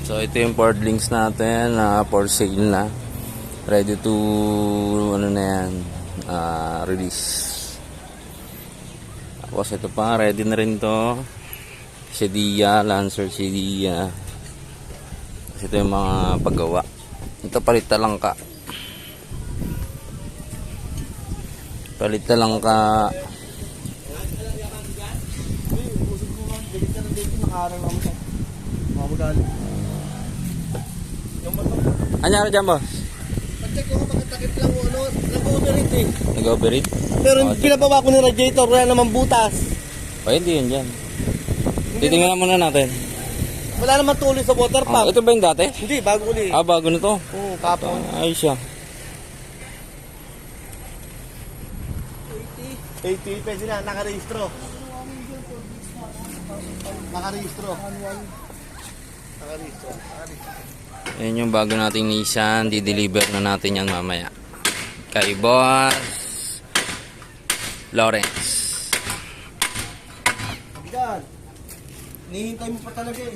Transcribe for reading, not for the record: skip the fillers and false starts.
So ito yung Ford Links natin na for sale na. Ready to ano na yan, release. Tapos ito pa, ready na rin to. Cedia, Lancer Cedia. Kasi ito yung mga paggawa. Ito palita lang ka. Palita lang ka. Anyari dyan, boss? Pag-check ko nga pagkatakit lang ano, nag-overheat eh. Nag-overheat? Pero pinababa ko ng radiator, wala naman butas. Pwede yun dyan. Titingnan muna natin. Wala naman tuloy sa water pump. Ito ba yung dati? Hindi, bago ulit. Bago na to. Oo, kapon. Ayos siya. 80 pesos na, nakarehistro. Nakarehistro. Yan yung bago nating Nissan. Di-deliver na natin yan mamaya. Kay Boss Lawrence. Yan. Nihintay mo pa talaga eh.